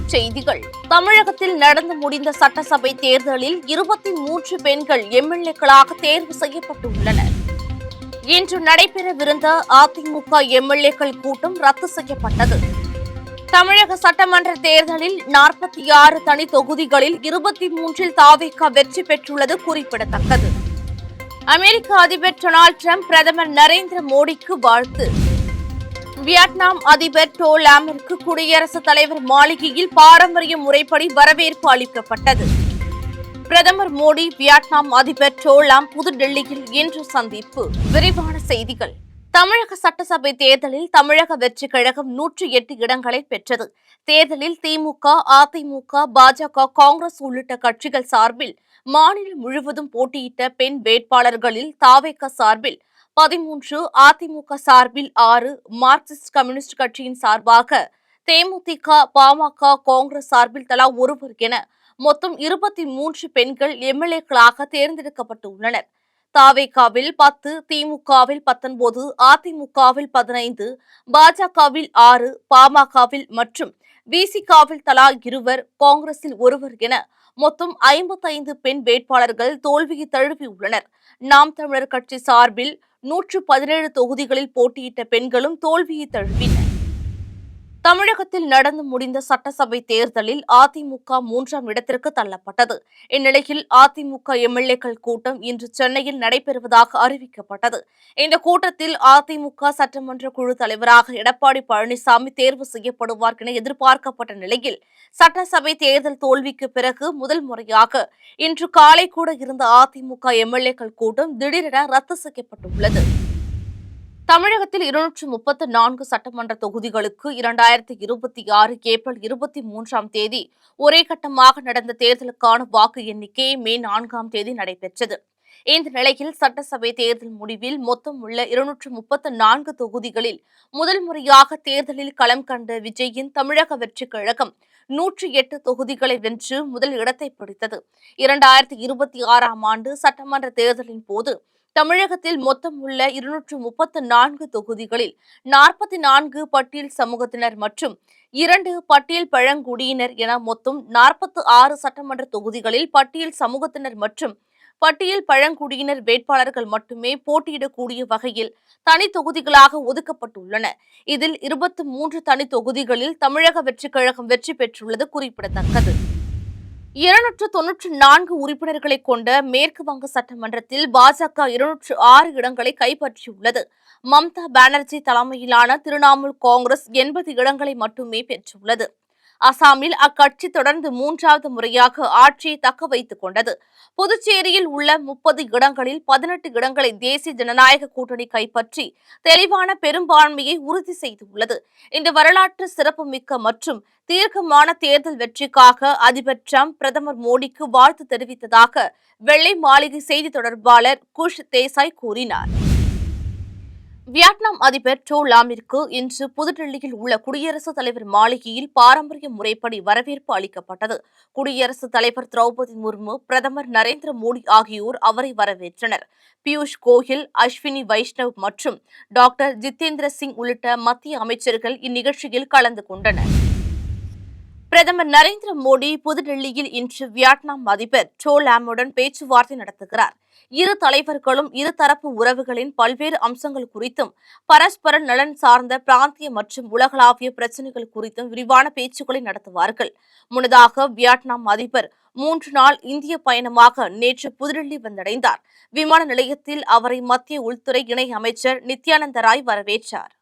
தலைப்புச் செய்திகள். தமிழகத்தில் நடந்து முடிந்த சட்டசபை தேர்தலில் 23 பெண்கள் எம்எல்ஏக்களாக தேர்வு செய்யப்பட்டுள்ளனர். இன்று நடைபெறவிருந்த அதிமுக எம்எல்ஏக்கள் கூட்டம் ரத்து செய்யப்பட்டது. தமிழக சட்டமன்ற தேர்தலில் 46 தனி தொகுதிகளில் 23இல் தாவேகா வெற்றி பெற்றுள்ளது குறிப்பிடத்தக்கது. அமெரிக்க அதிபர் டொனால்டு டிரம்ப் பிரதமர் நரேந்திர மோடிக்கு வாழ்த்து. வியட்நாம் அதிபர் டோ லாமிற்கு குடியரசுத் தலைவர் மாளிகையில் பாரம்பரிய முறைப்படி வரவேற்பு அளிக்கப்பட்டது. பிரதமர் மோடி வியட்நாம் அதிபர் டோ லாம் புதுடெல்லியில் இன்று சந்திப்பு. விரிவான செய்திகள். தமிழக சட்டசபை தேர்தலில் தமிழக வெற்றிக் கழகம் 108 இடங்களை பெற்றது. தேர்தலில் திமுக, அதிமுக, பாஜக, காங்கிரஸ் உள்ளிட்ட கட்சிகள் சார்பில் மாநிலம் முழுவதும் போட்டியிட்ட பெண் வேட்பாளர்களில் தாவேகா சார்பில் 13, அதிமுக சார்பில் 6, மார்க்சிஸ்ட் கம்யூனிஸ்ட் கட்சியின் சார்பாக தேமுதிக, பாமக, காங்கிரஸ் சார்பில் தலா ஒருவர் என மொத்தம் 23 பெண்கள் எம்எல்ஏக்களாக தேர்ந்தெடுக்கப்பட்டுள்ளனர். தாவேகாவில் 10, திமுகவில் 19, அதிமுகவில் 15, பாஜகவில் 6, பாமகவில் மற்றும் விசிகாவில் தலா 2, காங்கிரஸில் ஒருவர் என மொத்தம் 55 பெண் வேட்பாளர்கள் தோல்வியை தழுவியுள்ளனர். நாம் தமிழர் கட்சி சார்பில் 117 தொகுதிகளில் போட்டியிட்ட பெண்களும் தோல்வியை தழுவினர். தமிழகத்தில் நடந்து முடிந்த சட்டசபை தேர்தலில் அதிமுக 3ஆம் இடத்திற்கு தள்ளப்பட்டது. இந்நிலையில் அதிமுக எம்எல்ஏக்கள் கூட்டம் இன்று சென்னையில் நடைபெறுவதாக அறிவிக்கப்பட்டது. இந்த கூட்டத்தில் அதிமுக சட்டமன்ற குழு தலைவராக எடப்பாடி பழனிசாமி தேர்வு செய்யப்படுவார் என எதிர்பார்க்கப்பட்ட நிலையில் சட்டசபை தேர்தல் தோல்விக்கு பிறகு முதல் முறையாக இன்று காலை கூட இருந்த அதிமுக எம்எல்ஏக்கள் கூட்டம் திடீரென ரத்து செய்யப்பட்டுள்ளது. தமிழகத்தில் 234 சட்டமன்ற தொகுதிகளுக்கு 2026 ஏப்ரல் 23ஆம் தேதி ஒரே கட்டமாக நடந்த தேர்தலுக்கான வாக்கு எண்ணிக்கை மே 4ஆம் தேதி நடைபெற்றது. இந்த நிலையில் சட்டசபை தேர்தல் முடிவில் மொத்தம் உள்ள 234 தொகுதிகளில் முதல் முறையாக தேர்தலில் களம் கண்ட விஜயின் தமிழக வெற்றிக் கழகம் 108 தொகுதிகளை வென்று முதல் இடத்தை பிடித்தது. 2026ஆம் ஆண்டு சட்டமன்ற தேர்தலின் போது தமிழகத்தில் மொத்தம் உள்ள 234 தொகுதிகளில் 44 பட்டியல் சமூகத்தினர் மற்றும் 2 பட்டியல் பழங்குடியினர் என மொத்தம் 46 சட்டமன்ற தொகுதிகளில் பட்டியல் சமூகத்தினர் மற்றும் பட்டியல் பழங்குடியினர் வேட்பாளர்கள் மட்டுமே போட்டியிடக்கூடிய வகையில் தனி தொகுதிகளாக ஒதுக்கப்பட்டுள்ளன. இதில் 23 தனி தொகுதிகளில் தமிழக வெற்றிக் கழகம் வெற்றி பெற்றுள்ளது குறிப்பிடத்தக்கது. 294 உறுப்பினர்களை கொண்ட மேற்கு வங்க சட்டமன்றத்தில் பாஜக 206 இடங்களை கைப்பற்றியுள்ளது. மம்தா பானர்ஜி தலைமையிலான திரிணாமுல் காங்கிரஸ் 80 இடங்களை மட்டுமே பெற்றுள்ளது. அசாமில் அக்கட்சி தொடர்ந்து 3வது முறையாக ஆட்சியை தக்க வைத்துக் கொண்டது. புதுச்சேரியில் உள்ள 30 இடங்களில் 18 இடங்களை தேசிய ஜனநாயக கூட்டணி கைப்பற்றி தெளிவான பெரும்பான்மையை உறுதி செய்துள்ளது. இந்த வரலாற்று சிறப்புமிக்க மற்றும் தீர்க்கமான தேர்தல் வெற்றிக்காக அதிபர் டிரம்ப் பிரதமர் மோடிக்கு வாழ்த்து தெரிவித்ததாக வெள்ளை மாளிகை செய்தி தொடர்பாளர் குஷ் தேசாய் கூறினார். வியட்நாம் அதிபர் டோ லாமிற்கு இன்று புதுடெல்லியில் உள்ள குடியரசுத் தலைவர் மாளிகையில் பாரம்பரிய முறைப்படி வரவேற்பு அளிக்கப்பட்டது. குடியரசுத் தலைவர் திரௌபதி முர்மு, பிரதமர் நரேந்திர மோடி ஆகியோர் அவரை வரவேற்றனர். பியூஷ் கோயல், அஸ்வினி வைஷ்ணவ் மற்றும் டாக்டர் ஜிதேந்திர சிங் உள்ளிட்ட மத்திய அமைச்சர்கள் இந்நிகழ்ச்சியில் கலந்து கொண்டனர். பிரதமர் நரேந்திர மோடி புதுடெல்லியில் இன்று வியட்நாம் அதிபர் டோ லாமுடன் பேச்சுவார்த்தை நடத்துகிறார். இரு தலைவர்களும் இருதரப்பு உறவுகளின் பல்வேறு அம்சங்கள் குறித்தும் பரஸ்பர நலன் சார்ந்த பிராந்திய மற்றும் உலகளாவிய பிரச்சினைகள் குறித்தும் விரிவான பேச்சுக்களை நடத்துவார்கள். முன்னதாக வியட்நாம் அதிபர் 3 நாள் இந்திய பயணமாக நேற்று புதுடெல்லி வந்தடைந்தார். விமான நிலையத்தில் அவரை மத்திய உள்துறை இணை அமைச்சர் நித்யானந்த ராய் வரவேற்றார்.